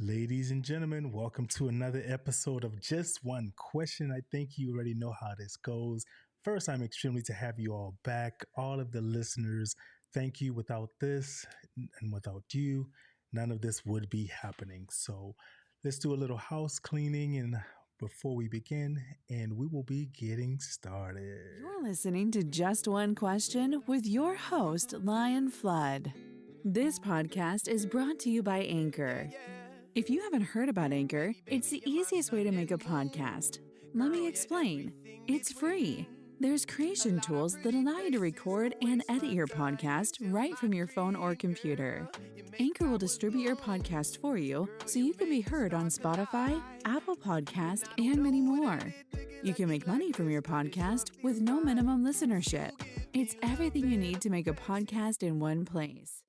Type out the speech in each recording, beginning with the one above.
Ladies and gentlemen, welcome to another episode of Just One Question. I think you already know how this goes. First, I'm extremely to have you all back. All of the listeners, thank you. Without this and without you, none of this would be happening. So let's do a little house cleaning and before we begin, and we will be getting started. You're listening to Just One Question with your host, Lion Flood. This podcast is brought to you by Anchor. If you haven't heard about Anchor, it's the easiest way to make a podcast. Let me explain. It's free. There's creation tools that allow you to record and edit your podcast right from your phone or computer. Anchor will distribute your podcast for you so you can be heard on Spotify, Apple Podcast, and many more. You can make money from your podcast with no minimum listenership. It's everything you need to make a podcast in one place.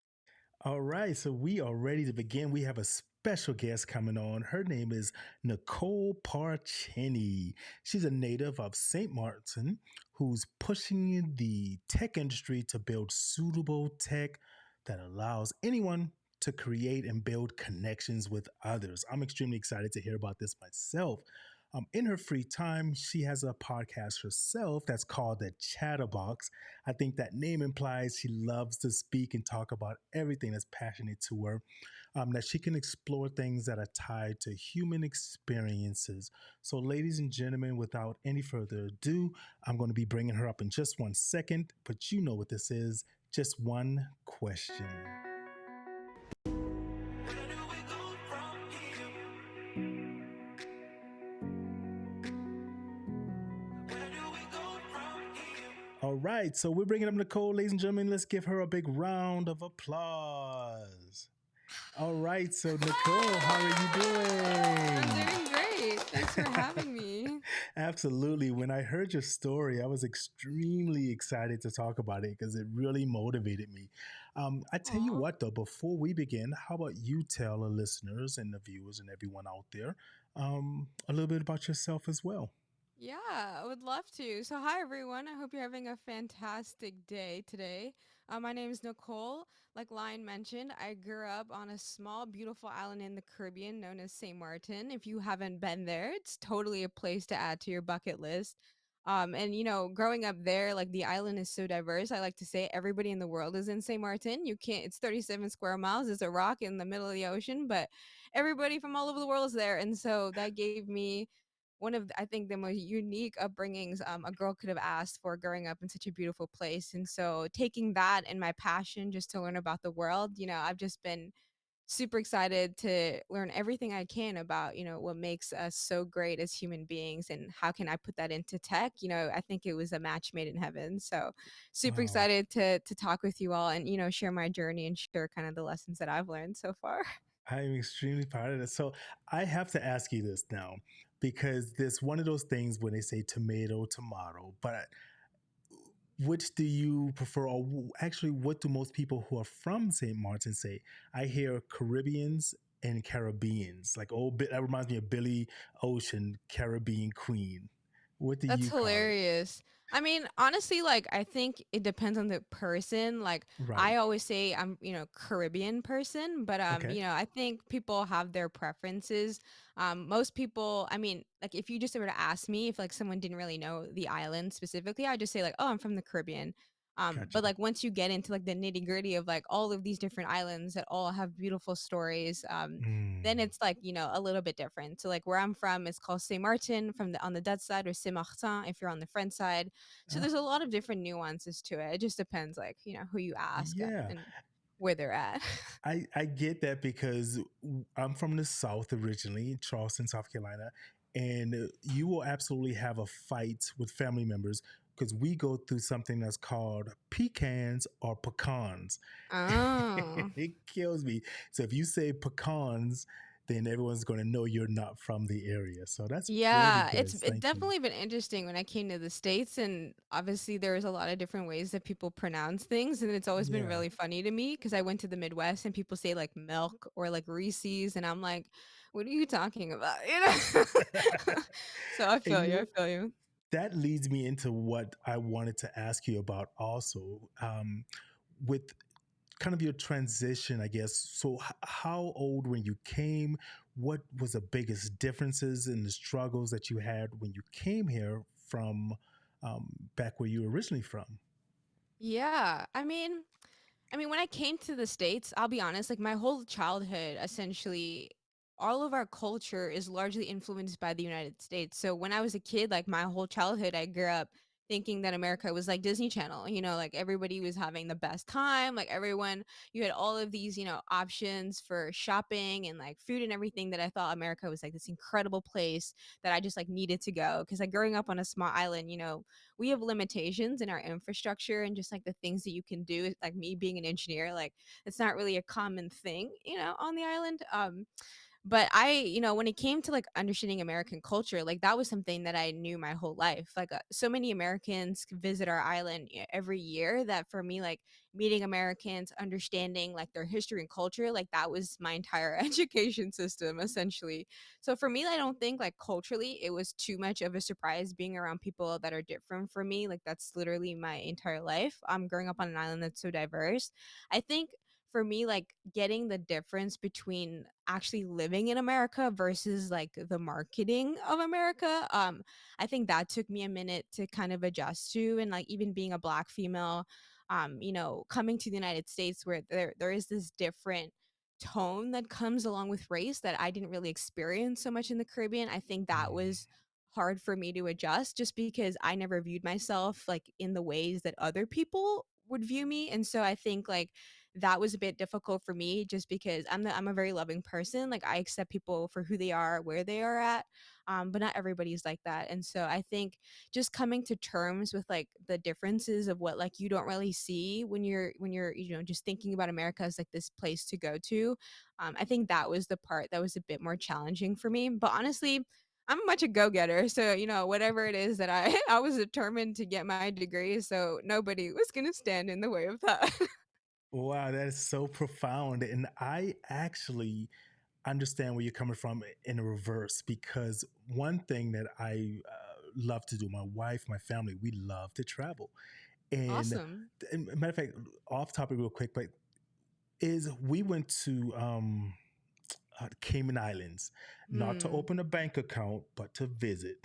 All right, so we are ready to begin. We have a special guest coming on. Her name is Nicole Parchini. She's a native of St. Martin who's pushing the tech industry to build suitable tech that allows anyone to create and build connections with others. I'm extremely excited to hear about this myself. In her free time, she has a podcast herself that's called The Chatterbox. I think that name implies she loves to speak and talk about everything that's passionate to her, that she can explore things that are tied to human experiences. So, ladies and gentlemen, without any further ado, I'm going to be bringing her up in just 1 second, but you know what this is. Just one question. All right, so we're bringing up Nicole, ladies and gentlemen. Let's give her a big round of applause. All right, so Nicole, how are you doing? I'm doing great. Thanks for having me. Absolutely. When I heard your story, I was extremely excited to talk about it because it really motivated me. I tell you Aw. what, though, before we begin, how about you tell the listeners and the viewers and everyone out there a little bit about yourself as well? Yeah, I would love to. So, hi everyone. I hope you're having a fantastic day today. My name is Nicole. Like Lion mentioned, I grew up on a small, beautiful island in the Caribbean known as St. Martin. If you haven't been there, it's totally a place to add to your bucket list. And growing up there, like the island is so diverse. I like to say everybody in the world is in St. Martin. You can't. It's 37 square miles. It's a rock in the middle of the ocean, but everybody from all over the world is there, and so that gave me one of I think the most unique upbringings a girl could have asked for growing up in such a beautiful place. And so taking that and my passion just to learn about the world, I've just been super excited to learn everything I can about, what makes us so great as human beings and how can I put that into tech. I think it was a match made in heaven. So super Wow. excited to talk with you all and, share my journey and share kind of the lessons that I've learned so far. I'm extremely proud of this. So I have to ask you this now because there's one of those things when they say tomato, tomato, but which do you prefer? Or actually, what do most people who are from St. Martin say? I hear Caribbeans and Caribbeans. Like, oh, that reminds me of Billy Ocean, Caribbean Queen. What do That's you call it? hilarious. I mean, honestly, like I think it depends on the person. Like Right. I always say I'm, Caribbean person, but Okay. I think people have their preferences. Most people, I mean, like if you just were to ask me if like someone didn't really know the island specifically, I'd just say like, "Oh, I'm from the Caribbean." But Gotcha. like once you get into like the nitty-gritty of like all of these different islands that all have beautiful stories, then Mm. it's like, a little bit different. So like where I'm from, it's called Saint Martin from the on the Dutch side or Saint Martin if you're on the French side. So there's a lot of different nuances to it. It just depends like, who you ask Yeah. and where they're at. I get that because I'm from the South originally, Charleston, South Carolina, and you will absolutely have a fight with family members because we go through something that's called pecans or pecans. Oh. It kills me. So if you say pecans, then everyone's going to know you're not from the area. So that's pretty Yeah, good. it Thank you. definitely been interesting when I came to the States, and obviously there's a lot of different ways that people pronounce things, and it's always been Yeah. really funny to me because I went to the Midwest and people say like milk or like Reese's, and I'm like, what are you talking about? So I And feel you. I feel you. that leads me into what I wanted to ask you about also. With kind of your transition, I guess. So, how old when you came? What was the biggest differences in the struggles that you had when you came here from back where you were originally from? Yeah. I mean, when I came to the States, I'll be honest, like my whole childhood, essentially, all of our culture is largely influenced by the United States. So when I was a kid, like my whole childhood, I grew up thinking that America was like Disney Channel, like everybody was having the best time, like everyone, you had all of these, options for shopping and like food and everything that I thought America was like this incredible place that I just like needed to go. Cause like growing up on a small island, we have limitations in our infrastructure and just like the things that you can do. Like me being an engineer, like it's not really a common thing, on the island. But when it came to like understanding American culture, like that was something that I knew my whole life. Like so many Americans visit our island every year that for me, like meeting Americans, understanding like their history and culture, like that was my entire education system essentially. So for me, I don't think like culturally it was too much of a surprise being around people that are different from me. Like that's literally my entire life. I'm growing up on an island that's so diverse. I think for me, like getting the difference between actually living in America versus like the marketing of America, I think that took me a minute to kind of adjust to. And like even being a black female, coming to the United States where there is this different tone that comes along with race that I didn't really experience so much in the Caribbean. I think that Mm, was hard for me to adjust just because I never viewed myself like in the ways that other people would view me. And so I think like that was a bit difficult for me just because I'm a very loving person. Like I accept people for who they are, where they are at. But not everybody's like that. And so I think just coming to terms with like the differences of what like you don't really see when you're just thinking about America as like this place to go to. I think that was the part that was a bit more challenging for me. But honestly, I'm much a go-getter. So, whatever it is that I I was determined to get my degree, so nobody was gonna stand in the way of that. wow, that is so profound. And I actually understand where you're coming from in a reverse, because one thing that I love to do, my wife, my family, we love to travel. Awesome. And matter of fact, off topic real quick, but is we went to Cayman Islands, not to Hmm. open a bank account, but to visit.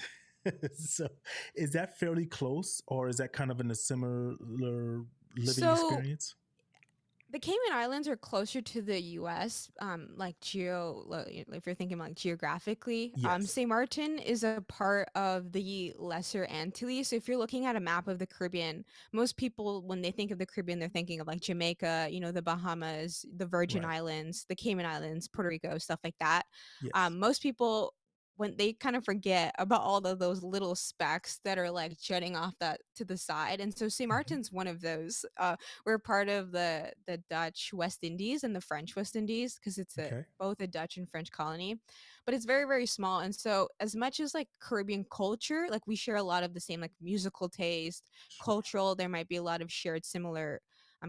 So, is that fairly close, or is that kind of in a similar living So experience? the Cayman Islands are closer to the U.S. Like if you're thinking like geographically. Yes. Saint Martin is a part of the Lesser Antilles. So if you're looking at a map of the Caribbean, most people when they think of the Caribbean, they're thinking of like Jamaica, the Bahamas, the Virgin Right. Islands, the Cayman Islands, Puerto Rico, stuff like that. Yes. Most people when they kind of forget about all of those little specks that are like jutting off that to the side. And so St. Hmm. Martin's one of those. We're part of the Dutch West Indies and the French West Indies because it's a Okay. both a Dutch and French colony, but it's very very small. And so as much as like Caribbean culture, like we share a lot of the same like musical taste, Sure. cultural. There might be a lot of shared similar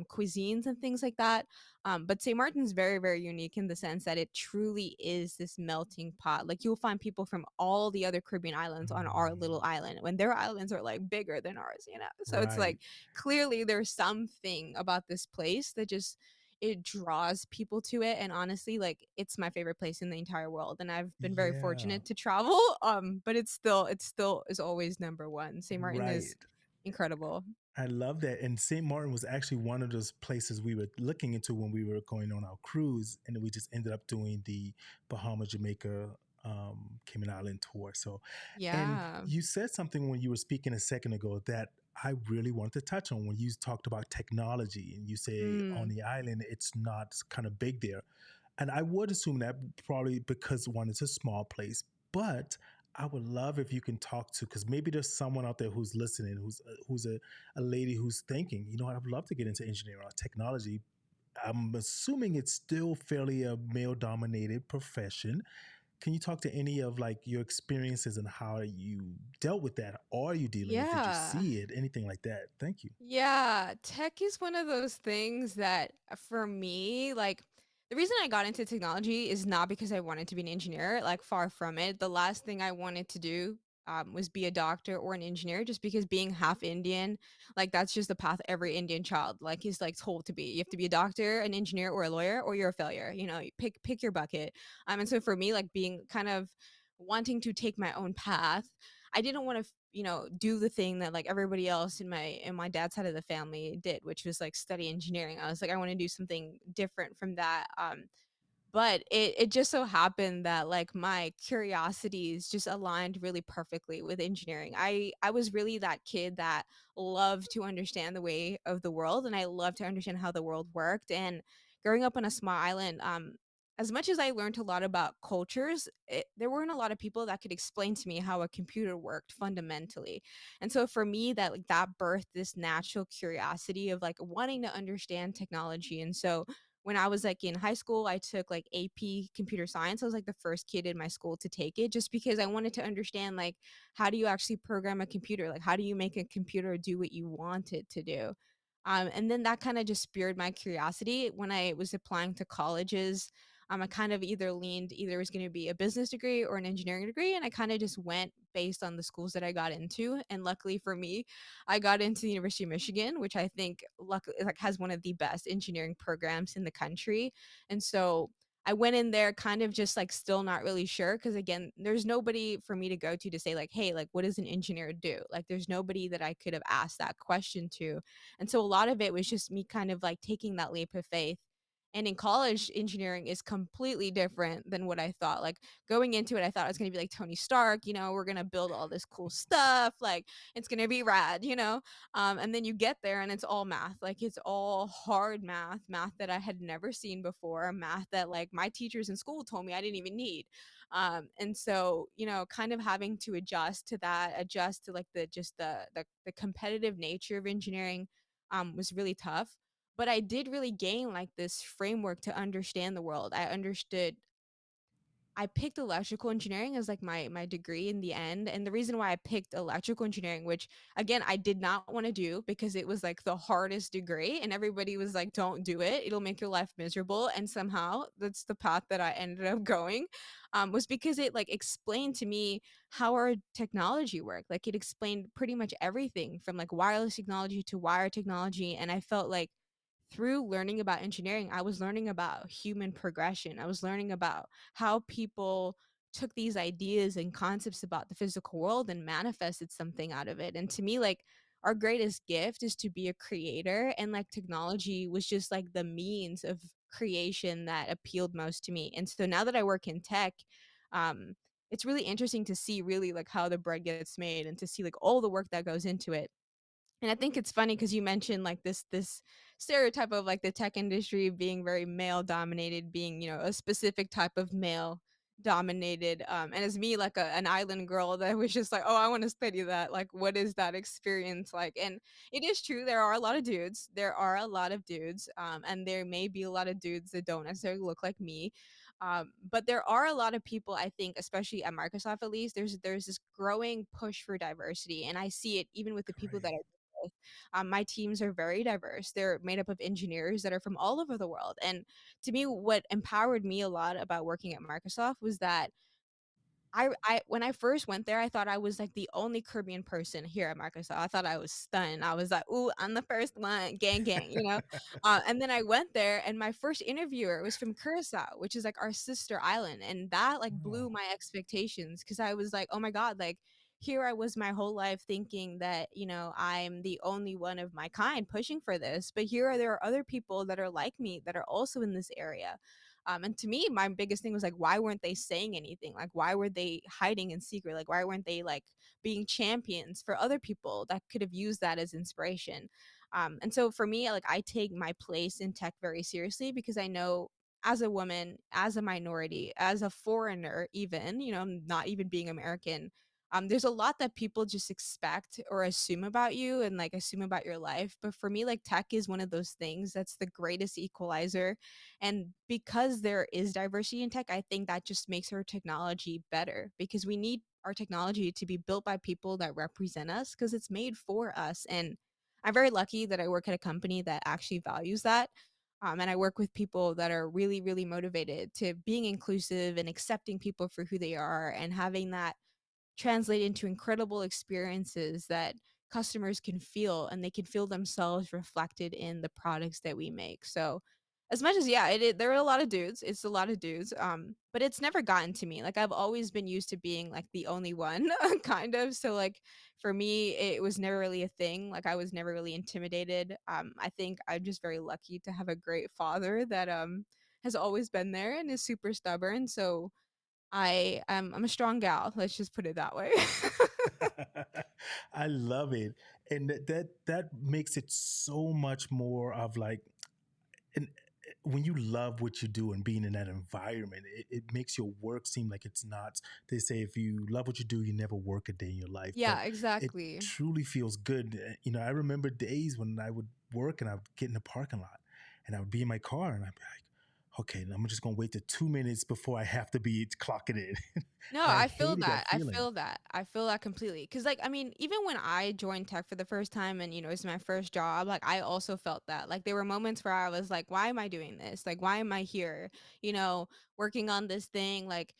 cuisines and things like that. But St. Martin's very, very unique in the sense that it truly is this melting pot. Like you'll find people from all the other Caribbean islands on our little Mm, island when their islands are like bigger than ours. So it's right. like clearly there's something about this place that just it draws people to it. And honestly, like it's my favorite place in the entire world. And I've been very Yeah. fortunate to travel. But it's still is always number one. St. Martin is Right. incredible. I love that. And St. Martin was actually one of those places we were looking into when we were going on our cruise, and then we just ended up doing the Bahama, Jamaica, Cayman Island tour. So, and Yeah. you said something when you were speaking a second ago that I really wanted to touch on when you talked about technology, and you say on Mm. the island it's not kind of big there. And I would assume that probably because one, it's a small place, but I would love if you can talk to, because maybe there's someone out there who's listening, who's a lady who's thinking, you know what, I'd love to get into engineering or technology. I'm assuming it's still fairly a male dominated profession. Can you talk to any of like your experiences and how you dealt with that? Or are you dealing with? Did you Yeah. see it? Anything like that? Thank you. Yeah, tech is one of those things that for me, like the reason I got into technology is not because I wanted to be an engineer, like far from it. The last thing I wanted to do was be a doctor or an engineer, just because being half Indian, like that's just the path every Indian child like is like told to be. You have to be a doctor, an engineer, or a lawyer, or you're a failure. You know, you pick your bucket. And so for me, like being kind of wanting to take my own path, I didn't want to, do the thing that like everybody else in my dad's side of the family did, which was like study engineering. I was like, I want to do something different from that. But it just so happened that like my curiosities just aligned really perfectly with engineering. I was really that kid that loved to understand the way of the world, and I loved to understand how the world worked. And growing up on a small island, as much as I learned a lot about cultures, there weren't a lot of people that could explain to me how a computer worked fundamentally. And so for me, that birthed this natural curiosity of like wanting to understand technology. And so when I was like in high school, I took like AP computer science. I was like the first kid in my school to take it, just because I wanted to understand like how do you actually program a computer? Like how do you make a computer do what you want it to do? And then that kind of just spurred my curiosity when I was applying to colleges. I kind of either leaned either it was going to be a business degree or an engineering degree, and I kind of just went based on the schools that I got into. And luckily for me, I got into the University of Michigan, which I think like has one of the best engineering programs in the country. And so I went in there kind of just like still not really sure, because again, there's nobody for me to go to say like, hey, like what does an engineer do? Like there's nobody that I could have asked that question to. And so a lot of it was just me kind of like taking that leap of faith. And in college, engineering is completely different than what I thought. Like going into it, I thought I was going to be like Tony Stark, we're going to build all this cool stuff. Like it's going to be rad. And then you get there and it's all math. Like it's all hard math that I had never seen before, math that like my teachers in school told me I didn't even need. And so, kind of having to adjust to that, adjust to like the competitive nature of engineering was really tough. But I did really gain like this framework to understand the world. I picked electrical engineering as like my degree in the end. And the reason why I picked electrical engineering, which again I did not want to do because it was like the hardest degree and everybody was like, don't do it, it'll make your life miserable. And somehow that's the path that I ended up going, was because it like explained to me how our technology worked. Like it explained pretty much everything from like wireless technology to wire technology. And I felt like through learning about engineering, I was learning about human progression. I was learning about how people took these ideas and concepts about the physical world and manifested something out of it. And to me, like our greatest gift is to be a creator. And like technology was just like the means of creation that appealed most to me. And so now that I work in tech, um, it's really interesting to see really like how the bread gets made and to see like all the work that goes into it. And I think it's funny because you mentioned like this stereotype of like the tech industry being very male dominated, being, a specific type of male dominated. And as me, like an island girl that was just like, oh, I want to study that. Like, what is that experience like? And it is true, there are a lot of dudes. There are a lot of dudes. And there may be a lot of dudes that don't necessarily look like me. But there are a lot of people, I think, especially at Microsoft at least, there's this growing push for diversity. And I see it even with the people that Right. I with. My teams are very diverse. They're made up of engineers that are from all over the world. And to me, what empowered me a lot about working at Microsoft was that I when I first went there, I thought I was like the only Caribbean person here at Microsoft. I thought I was stunned. I was like, "Ooh, I'm the first one, gang, gang." And then I went there, and my first interviewer was from Curacao, which is like our sister island, and that like Oh, blew my expectations because I was like, "Oh my god!" Like here I was my whole life thinking that I'm the only one of my kind pushing for this, but there are other people that are like me that are also in this area. And to me, my biggest thing was like, why weren't they saying anything? Like, why were they hiding in secret? Like, why weren't they like being champions for other people that could have used that as inspiration? And so for me, like, I take my place in tech very seriously because I know as a woman, as a minority, as a foreigner, even, not even being American, there's a lot that people just expect or assume about you and like assume about your life. But for me, like tech is one of those things that's the greatest equalizer, and because there is diversity in tech, I think that just makes our technology better because we need our technology to be built by people that represent us because it's made for us. And I'm very lucky that I work at a company that actually values that. And I work with people that are really, really motivated to being inclusive and accepting people for who they are and having that translate into incredible experiences that customers can feel, and they can feel themselves reflected in the products that we make. So as much as, yeah, there are a lot of dudes, it's a lot of dudes, but it's never gotten to me. Like, I've always been used to being like the only one, kind of. So like for me, it was never really a thing. Like, I was never really intimidated. I think I'm just very lucky to have a great father that has always been there and is super stubborn. So I'm a strong gal. Let's just put it that way. I love it, and that makes it so much more of like, and when you love what you do and being in that environment, it makes your work seem like it's not. They say if you love what you do, you never work a day in your life, but Yeah, it exactly. truly feels good. I remember days when I would work and I would get in the parking lot and I would be in my car and I'd be like, okay, I'm just gonna wait the 2 minutes before I have to be clocking in. No, And I I feel hated that that. I feeling. feel that. I feel that completely. Cause like, I mean, even when I joined tech for the first time and, it's my first job, like I also felt that. Like there were moments where I was like, why am I doing this? Like, why am I here? You know, working on this thing, like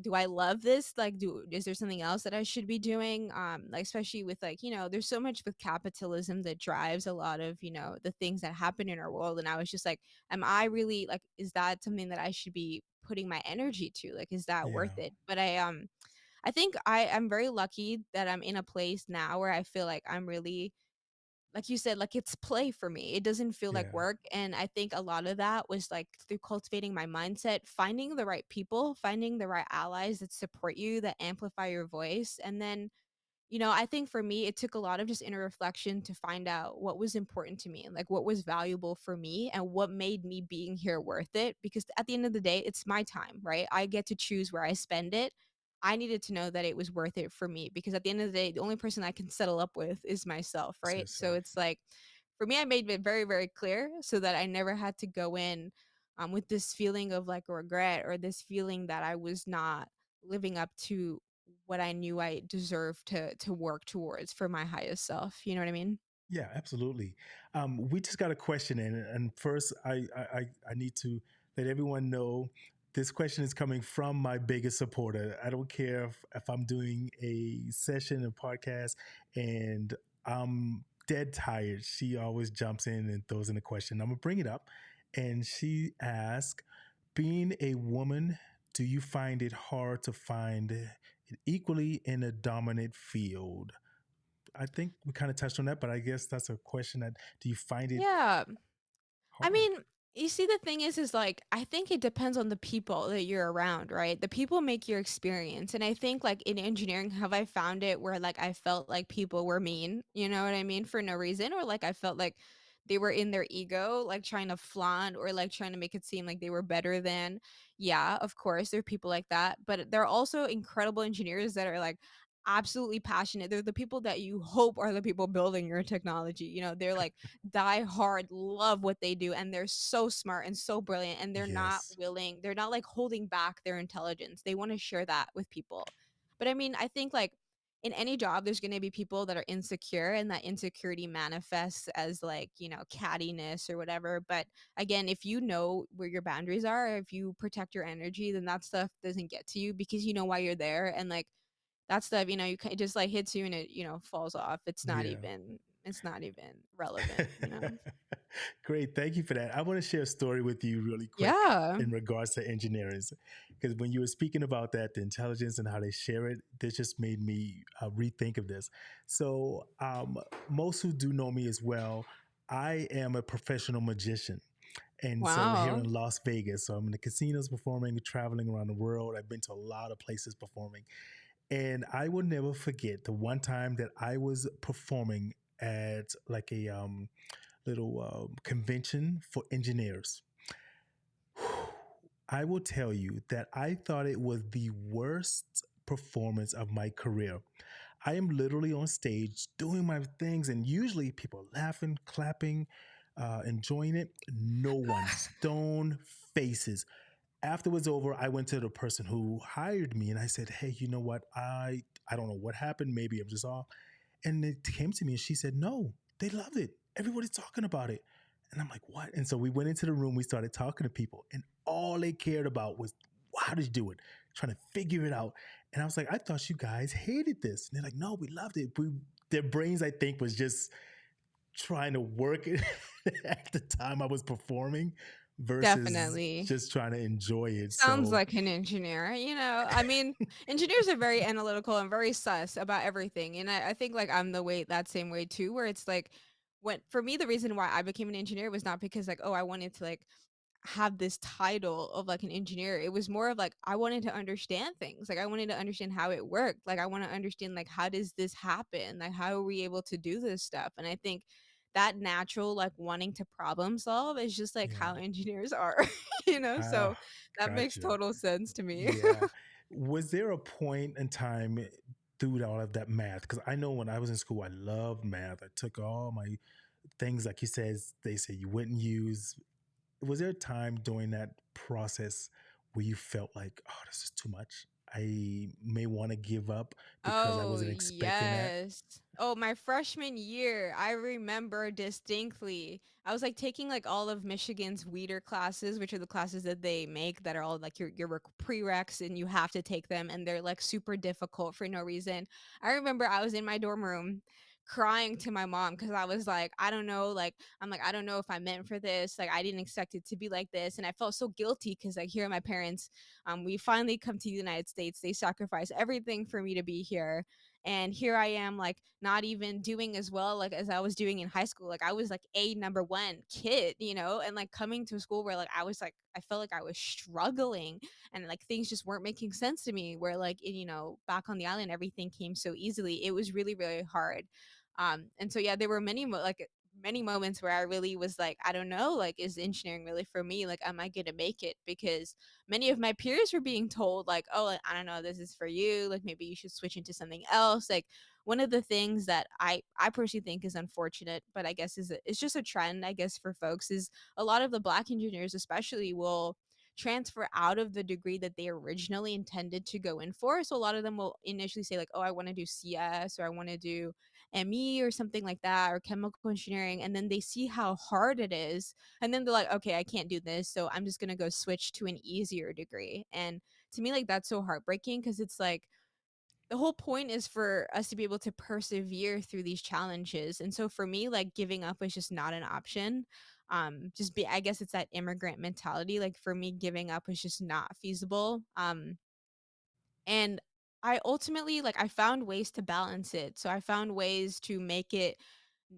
do I love this? Like is there something else that I should be doing? Like especially with like, there's so much with capitalism that drives a lot of, the things that happen in our world. And I was just like, am I really like, is that something that I should be putting my energy to? Like, is that Yeah, worth it? But I think I am very lucky that I'm in a place now where I feel like I'm really, like you said, like it's play for me. It doesn't feel like yeah, work. And I think a lot of that was like through cultivating my mindset, finding the right people, finding the right allies that support you, that amplify your voice. And then I think for me, it took a lot of just inner reflection to find out what was important to me, like what was valuable for me and what made me being here worth it. Because at the end of the day, it's my time, right? I get to choose where I spend it. I needed to know that it was worth it for me because at the end of the day, the only person I can settle up with is myself, it's right? So yourself. it's like, for me, I made it very, very clear so that I never had to go in with this feeling of like regret or this feeling that I was not living up to what I knew I deserved to work towards for my highest self. You know what I mean? Yeah, absolutely. We just got a question in, and first, I need to let everyone know this question is coming from my biggest supporter. I don't care if I'm doing a session, a podcast, and I'm dead tired. She always jumps in and throws in a question. I'm gonna bring it up, and she asked, "Being a woman, do you find it hard to find it equally in a dominant field?" I think we kind of touched on that, but I guess that's a question that do you find it Yeah. I hard? mean, you see, the thing is like, I think it depends on the people that you're around, right? The people make your experience. And I think, like, in engineering, have I found it where, like, I felt like people were mean, you know what I mean, for no reason? Or, like, I felt like they were in their ego, like, trying to flaunt or, like, trying to make it seem like they were better than. Yeah, of course, there are people like that. But there are also incredible engineers that are, like, absolutely passionate. They're the people that you hope are the people building your technology. They're like, die hard, love what they do, and they're so smart and so brilliant, and Yes. they're not like holding back their intelligence. They want to share that with people. But I mean, I think like in any job, there's going to be people that are insecure, and that insecurity manifests as like, cattiness or whatever. But again, if you know where your boundaries are, if you protect your energy, then that stuff doesn't get to you because you know why you're there. And like, that stuff, it just like hits you and it, falls off. Yeah. It's not even relevant. Great. Thank you for that. I want to share a story with you really quick Yeah. in regards to engineering. Because when you were speaking about that, the intelligence and how they share it, this just made me rethink of this. So, most who do know me as well, I am a professional magician. And so here Wow. in Las Vegas, so I'm in the casinos performing, traveling around the world. I've been to a lot of places performing. And I will never forget the one time that I was performing at like a little convention for engineers. I will tell you that I thought it was the worst performance of my career. I am literally on stage doing my things, and usually people are laughing, clapping, enjoying it. No one, stone faces. After it was over, I went to the person who hired me and I said, "Hey, you know what? I don't know what happened. Maybe I'm just off." And it came to me and she said, "No, they loved it. Everybody's talking about it." And I'm like, "What?" And so we went into the room, we started talking to people, and all they cared about was, "How did you do it? trying to figure it out. And I was like, I thought you guys hated this. And they're like, no, we loved it. Their brains, I think, was just trying to work it at the time I was performing versus Definitely. just trying to enjoy it. Sounds So like an engineer, you know? I mean, engineers are very analytical and very sus about everything. And I think like I'm the way that same way too, where it's like when for me the reason why I became an engineer was not because like, oh, I wanted to like have this title of like an engineer. It was more of like I wanted to understand things. Like I wanted to understand how it worked. Like I want to understand like how does this happen? Like how are we able to do this stuff? And I think that natural like wanting to problem solve is just like yeah. how engineers are, you know? Ah, So that makes gotcha. total sense to me. Yeah. Was there a point in time through all of that math? Because I know when I was in school, I loved math. I took all my things, like you said, they say you wouldn't use. Was there a time during that process where you felt like, oh, this is too much? I may want to give up because I Oh, wasn't expecting that. yes. Oh, my freshman year, I remember distinctly. I was like taking like all of Michigan's Weeder classes, which are the classes that they make that are all like your prereqs and you have to take them and they're like super difficult for no reason. I remember I was in my dorm room crying to my mom because I was like, I don't know, like I'm like I don't know if I meant for this. Like I didn't expect it to be like this and I felt so guilty because like here are my parents, we finally come to the United States. They sacrifice everything for me to be here. And here I am, like not even doing as well like as I was doing in high school. Like I was like a number one kid, you know, and like coming to a school where like I was like I felt like I was struggling and like things just weren't making sense to me. Where like you know back on the island everything came so easily. It was really really hard. And so yeah, there were many moments where I really was like, I don't know, like, is engineering really for me? Like, am I gonna make it? Because many of my peers were being told like, oh, like, I don't know, this is for you, like maybe you should switch into something else. Like one of the things that I personally think is unfortunate, but I guess it's just a trend I guess for folks, is a lot of the black engineers especially will transfer out of the degree that they originally intended to go in for. So a lot of them will initially say like, oh, I want to do CS or I want to do ME or something like that, or chemical engineering, and then they see how hard it is, and then they're like, okay, I can't do this, so I'm just gonna go switch to an easier degree. And to me, like that's so heartbreaking because it's like the whole point is for us to be able to persevere through these challenges. And so for me, like giving up was just not an option. Just be I guess it's that immigrant mentality. Like for me, giving up was just not feasible. And I ultimately like I found ways to balance it. So I found ways to make it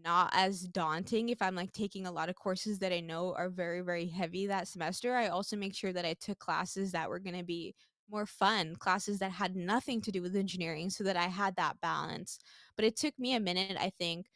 not as daunting if I'm like taking a lot of courses that I know are very, very heavy that semester. I also make sure that I took classes that were going to be more fun, classes that had nothing to do with engineering so that I had that balance. But it took me a minute, I think,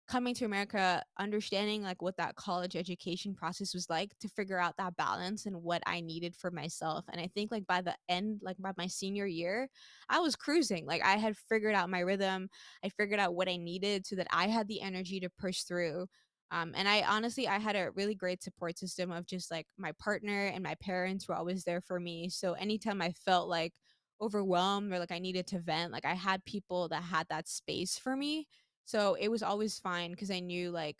coming to America, understanding like what that college education process was like to figure out that balance and what I needed for myself. And I think like by the end, like by my senior year, I was cruising. Like I had figured out my rhythm. I figured out what I needed so that I had the energy to push through. And I honestly, I had a really great support system of just like my partner and my parents were always there for me. So anytime I felt like overwhelmed or like I needed to vent, like I had people that had that space for me. So it was always fine because I knew I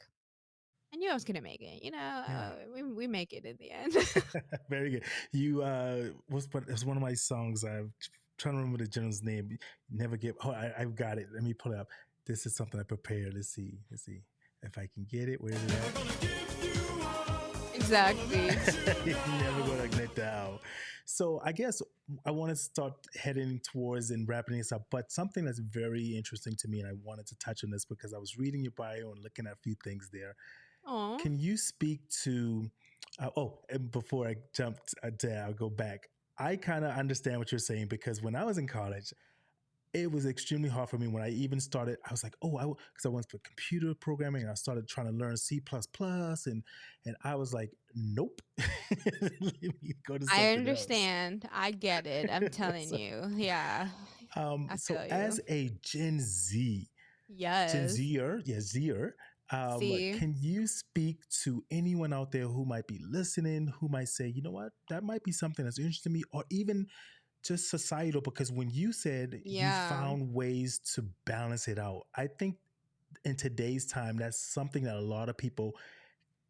was gonna make it. You know, Yeah. we make it in the end. Very good. You it's one of my songs. I'm trying to remember the gentleman's name. Never give. Oh, I've got it. Let me pull it up. This is something I prepared. Let's see. Let's see if I can get it. Where is Exactly. it at? Never gonna let down. So I guess I want to start heading towards and wrapping this up. But something that's very interesting to me, and I wanted to touch on this because I was reading your bio and looking at a few things there. Oh, Can you speak to? And before I jump there, I'll go back. I kind of understand what you're saying because when I was in college, it was extremely hard for me when I even started. I was like, oh, because I went for computer programming and I started trying to learn C++, and I was like, nope, let me go to I something else. understand. I get it. I'm telling so, you. Yeah, I so feel as you. a Gen Yes. Zer, yeah, Zer. See, Can you speak to anyone out there who might be listening, who might say, you know what, that might be something that's interesting to me, or even just societal? Because when you said you yeah. found ways to balance it out, I think in today's time, that's something that a lot of people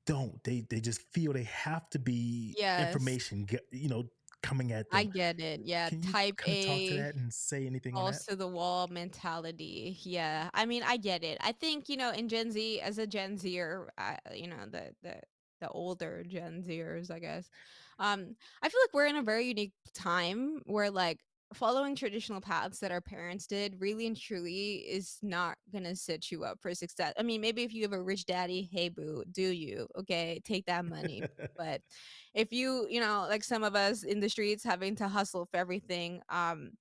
don't. They just feel they have to be Yes. information, you know, coming at I them. get it. Yeah, Can you type kind of talk to A, that and say anything on that? balls to the wall mentality. Yeah. I mean, I get it. I think, in Gen Z, as a Gen Zer, the older Gen Zers, I guess. I feel like we're in a very unique time where like following traditional paths that our parents did really and truly is not gonna set you up for success. I mean, maybe if you have a rich daddy, hey boo, do you? Okay, take that money. But if like some of us in the streets having to hustle for everything,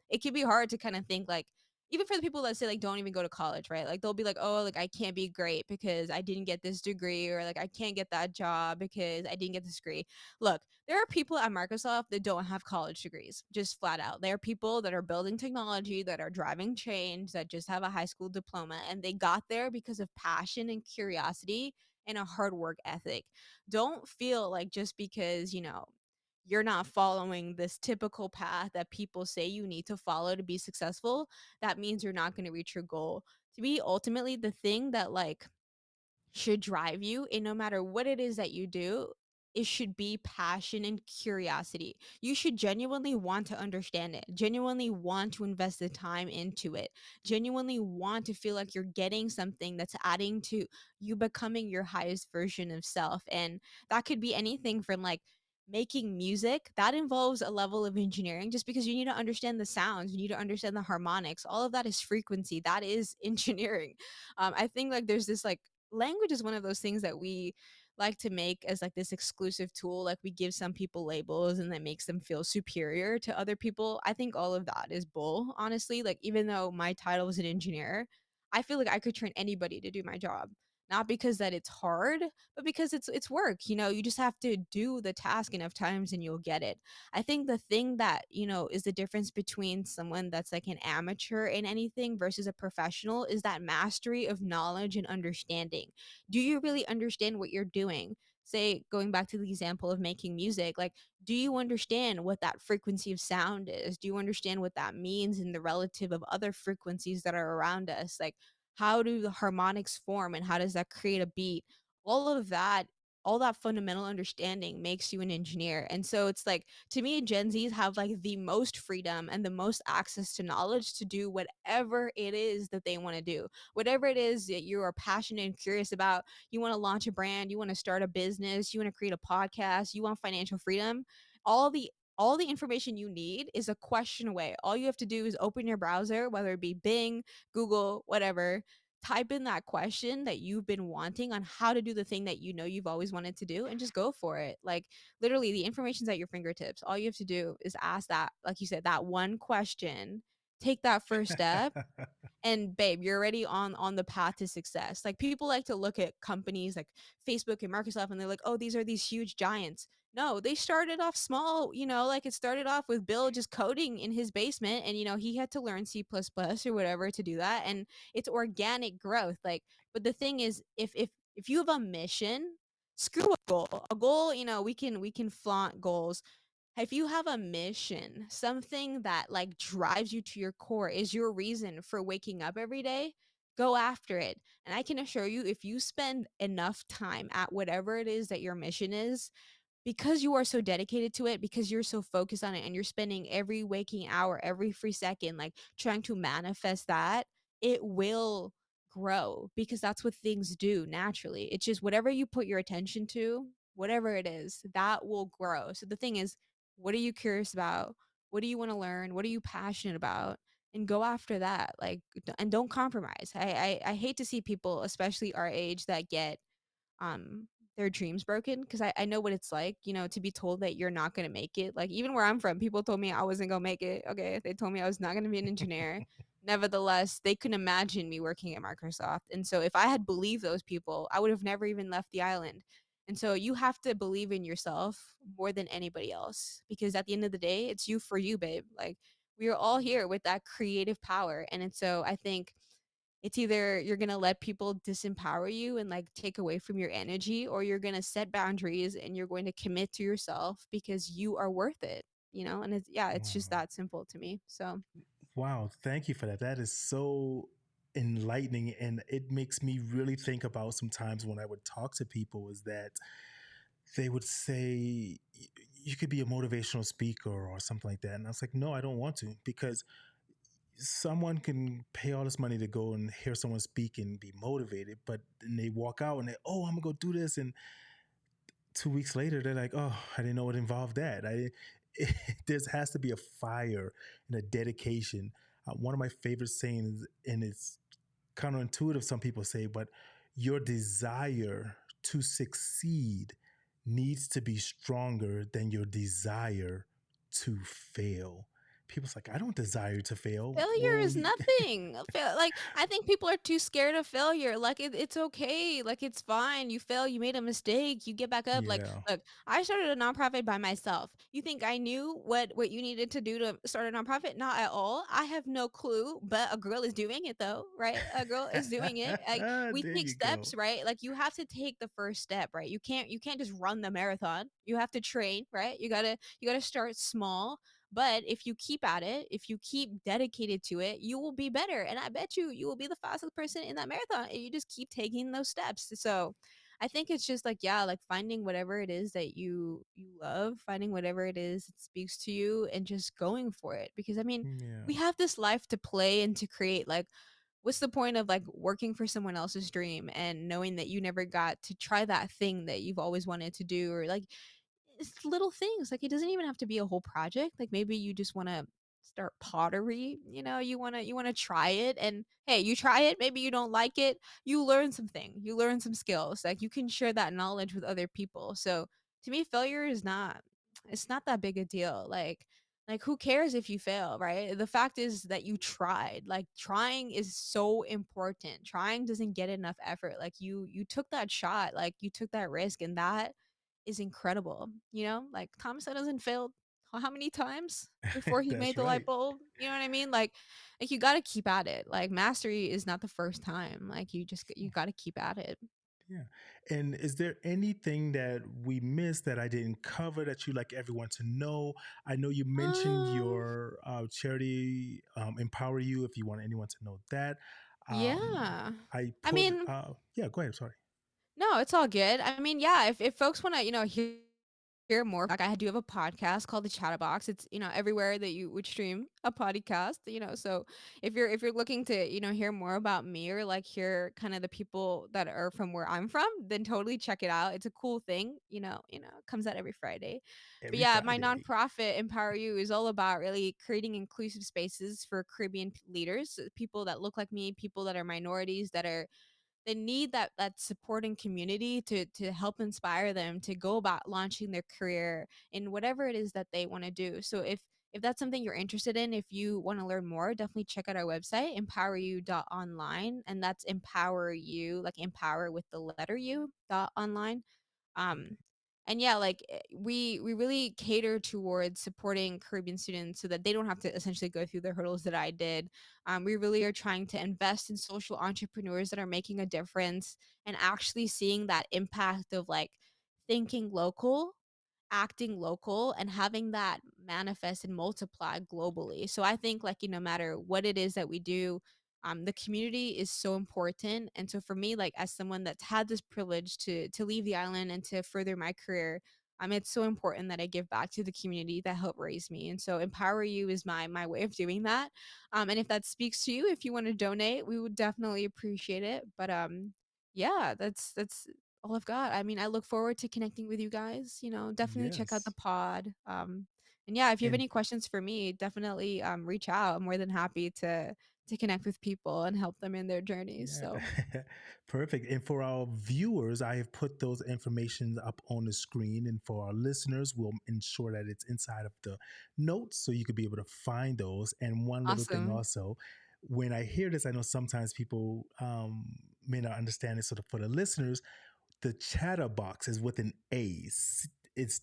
it can be hard to kind of think like, even for the people that say like don't even go to college, right? Like they'll be like, oh, like I can't be great because I didn't get this degree, or like I can't get that job because I didn't get this degree. Look, there are people at Microsoft that don't have college degrees, just flat out. There are people that are building technology, that are driving change, that just have a high school diploma, and they got there because of passion and curiosity and a hard work ethic. Don't feel like just because, you're not following this typical path that people say you need to follow to be successful, that means you're not going to reach your goal. To me, ultimately, the thing that like should drive you, and no matter what it is that you do, it should be passion and curiosity. You should genuinely want to understand it, genuinely want to invest the time into it, genuinely want to feel like you're getting something that's adding to you becoming your highest version of self. And that could be anything from like making music that involves a level of engineering, just because you need to understand the sounds, you need to understand the harmonics. All of that is frequency, that is engineering. I think like there's this like language is one of those things that we like to make as like this exclusive tool. Like we give some people labels and that makes them feel superior to other people. I think all of that is bull, honestly. Like even though my title was an engineer, I feel like I could train anybody to do my job. Not because that it's hard, but because it's work. You just have to do the task enough times and you'll get it. I think the thing that, is the difference between someone that's like an amateur in anything versus a professional is that mastery of knowledge and understanding. Do you really understand what you're doing? Say, going back to the example of making music, like, do you understand what that frequency of sound is? Do you understand what that means in the relative of other frequencies that are around us? Like, how do the harmonics form and how does that create a beat? All of that, all that fundamental understanding makes you an engineer. And so it's like, to me, Gen Zs have like the most freedom and the most access to knowledge to do whatever it is that they want to do. Whatever it is that you are passionate and curious about, you want to launch a brand, you want to start a business, you want to create a podcast, you want financial freedom, all the all the information you need is a question away. All you have to do is open your browser, whether it be Bing, Google, whatever, type in that question that you've been wanting on how to do the thing that you know you've always wanted to do, and just go for it. Like literally the information's at your fingertips. All you have to do is ask that, like you said, that one question, take that first step, and babe, you're already on the path to success. Like people like to look at companies like Facebook and Microsoft and they're like, oh, these are these huge giants. No, they started off small. Like it started off with Bill just coding in his basement, and he had to learn C++ or whatever to do that, and it's organic growth. Like, but the thing is, if you have a mission, screw a goal. We can flaunt goals. If you have a mission, something that like drives you to your core, is your reason for waking up every day, go after it. And I can assure you, if you spend enough time at whatever it is that your mission is, because you are so dedicated to it, because you're so focused on it, and you're spending every waking hour, every free second, like trying to manifest that, it will grow, because that's what things do naturally. It's just whatever you put your attention to, whatever it is, that will grow. So the thing is, what are you curious about? What do you want to learn? What are you passionate about? And go after that. Like, and don't compromise. I hate to see people, especially our age, that get um their dreams broken, because I know what it's like, to be told that you're not going to make it. Like even where I'm from, people told me I wasn't going to make it. Okay, they told me I was not going to be an engineer. Nevertheless, they couldn't imagine me working at Microsoft, and so if I had believed those people, I would have never even left the island. And so you have to believe in yourself more than anybody else, because at the end of the day, it's you for you, babe. Like we are all here with that creative power. And so I think it's either you're going to let people disempower you and like take away from your energy, or you're going to set boundaries and you're going to commit to yourself because you are worth it. And it's, yeah, it's just Wow. that simple to me. So, Wow, thank you for that. That is so enlightening, and it makes me really think about sometimes when I would talk to people is that they would say, you could be a motivational speaker or something like that. And I was like, no, I don't want to, because someone can pay all this money to go and hear someone speak and be motivated, but then they walk out and they, oh, I'm gonna go do this, and 2 weeks later they're like, oh, I didn't know it involved that. There has to be a fire and a dedication. One of my favorite sayings, and it's counterintuitive, some people say, but your desire to succeed needs to be stronger than your desire to fail. People's like, I don't desire to fail. Failure Well, is nothing. Like, I think people are too scared of failure. Like it's okay. Like it's fine. You fail, you made a mistake, you get back up. Like, yeah. look, I started a nonprofit by myself. You think I knew what you needed to do to start a nonprofit? Not at all. I have no clue, but a girl is doing it though, right? A girl is doing it. Like we There take you go. steps, right? Like you have to take the first step, right? You can't just run the marathon. You have to train, right? You got to start small, but if you keep at it, if you keep dedicated to it, you will be better. And I bet you will be the fastest person in that marathon if you just keep taking those steps. So I think it's just like, yeah, like finding whatever it is that you love, finding whatever it is that speaks to you and just going for it. Because I mean, Yeah. we have this life to play and to create. Like, what's the point of like working for someone else's dream and knowing that you never got to try that thing that you've always wanted to do? Or like, it's little things. Like it doesn't even have to be a whole project. Like maybe you just want to start pottery, you want to try it, and hey, you try it, maybe you don't like it, you learn something. You learn some skills. Like you can share that knowledge with other people. So to me, failure is not it's not that big a deal. Like who cares if you fail, right? The fact is that you tried. Like trying is so important. Trying doesn't get enough effort. Like you took that shot, like you took that risk, and that is incredible. Like Thomas Edison failed how many times before he That's made the light right. bulb? You know what I mean? Like you got to keep at it. Like mastery is not the first time. Like you got to keep at it. Yeah. And is there anything that we missed that I didn't cover that you'd like everyone to know? I know you mentioned Um, your charity, Empower You, if you want anyone to know that. yeah. I I put, mean, yeah, go ahead. Sorry. no, it's all good. I mean, yeah, if folks want to, hear more, like I do have a podcast called The Chatterbox. It's, everywhere that you would stream a podcast, so if you're looking to, hear more about me or like hear kind of the people that are from where I'm from, then totally check it out. It's a cool thing, it comes out every Friday. But Every yeah, my Friday. nonprofit Empower You is all about really creating inclusive spaces for Caribbean leaders, people that look like me, people that are minorities, they need that supporting community to help inspire them to go about launching their career in whatever it is that they want to do. So if that's something you're interested in, if you want to learn more, definitely check out our website, empoweryou.online, and that's empower you, like empower with the letter u dot online. Okay. um and yeah, like we really cater towards supporting Caribbean students so that they don't have to essentially go through the hurdles that I did. We really are trying to invest in social entrepreneurs that are making a difference and actually seeing that impact of like thinking local, acting local, and having that manifest and multiply globally. So I think like, no matter what it is that we do, the community is so important. And so for me, like as someone that's had this privilege to leave the island and to further my career, it's so important that I give back to the community that helped raise me. And so Empower You is my way of doing that. And if that speaks to you, if you want to donate, we would definitely appreciate it. But yeah, that's all I've got. I mean, I look forward to connecting with you guys. Definitely check out the Yes. pod. And yeah, if you have And any questions for me, definitely reach out. I'm more than happy to connect with people and help them in their journeys. yeah, So perfect. And for our viewers, I have put those information up on the screen. And for our listeners, we'll ensure that it's inside of the notes so you could be able to find those. And one little thing awesome. also, when I hear this, I know sometimes people may not understand it. So for the listeners, the chatterbox is with an A. It's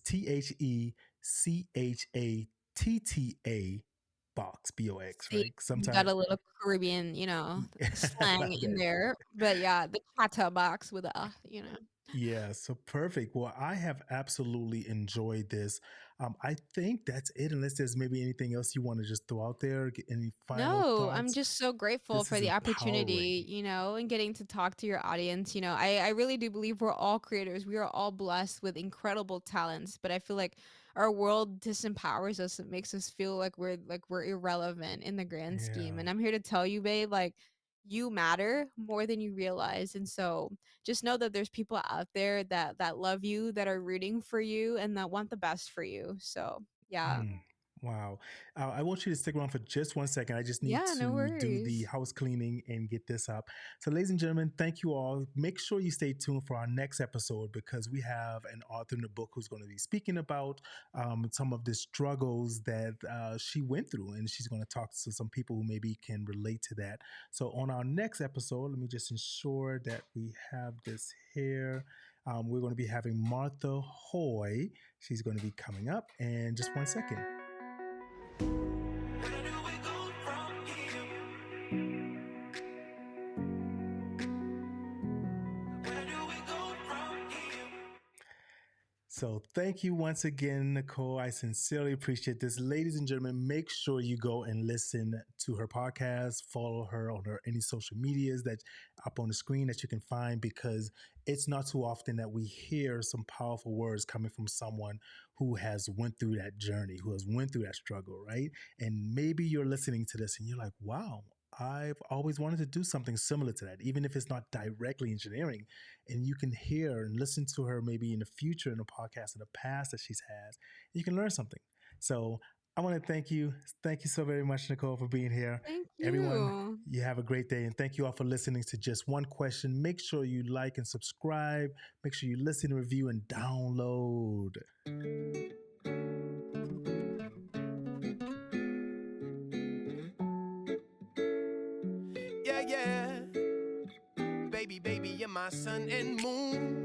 TheChatta box, BOX, See, right? you got Sometimes a little Caribbean, slang in there. But yeah, the kata box with a. Yeah, so perfect. Well, I have absolutely enjoyed this. I think that's it, unless there's maybe anything else you want to just throw out there. Any final No, I'm thoughts? just so grateful This for is the empowering. opportunity, and getting to talk to your audience. I really do believe we're all creators. We are all blessed with incredible talents, but I feel like our world disempowers us. It makes us feel like we're irrelevant in the grand scheme. Yeah. And I'm here to tell you, babe, like you matter more than you realize. And so just know that there's people out there that love you, that are rooting for you, and that want the best for you. So yeah. Mm, wow. I want you to stick around for just 1 second. I just need Yeah, no to do the worries. house cleaning and get this up. So, ladies and gentlemen, thank you all. Make sure you stay tuned for our next episode because we have an author in the book who's going to be speaking about some of the struggles that she went through. And she's going to talk to some people who maybe can relate to that. So, on our next episode, let me just ensure that we have this here. We're going to be having Martha Hoy. She's going to be coming up in just 1 second. So thank you once again, Nicole. I sincerely appreciate this. Ladies and gentlemen, make sure you go and listen to her podcast, follow her on her any social medias that up on the screen that you can find because it's not too often that we hear some powerful words coming from someone who has went through that journey, who has went through that struggle, right? And maybe you're listening to this and you're like, wow, I've always wanted to do something similar to that, even if it's not directly engineering, and you can hear and listen to her maybe in the future in a podcast in the past that she's had. You can learn something. So I want to thank you. Thank you so very much, Nicole, for being here. Thank Everyone, you. you have a great day. And thank you all for listening to Just One Question. Make sure you like and subscribe. Make sure you listen, review, and download. Yeah, yeah. Baby, baby, you're my sun and moon.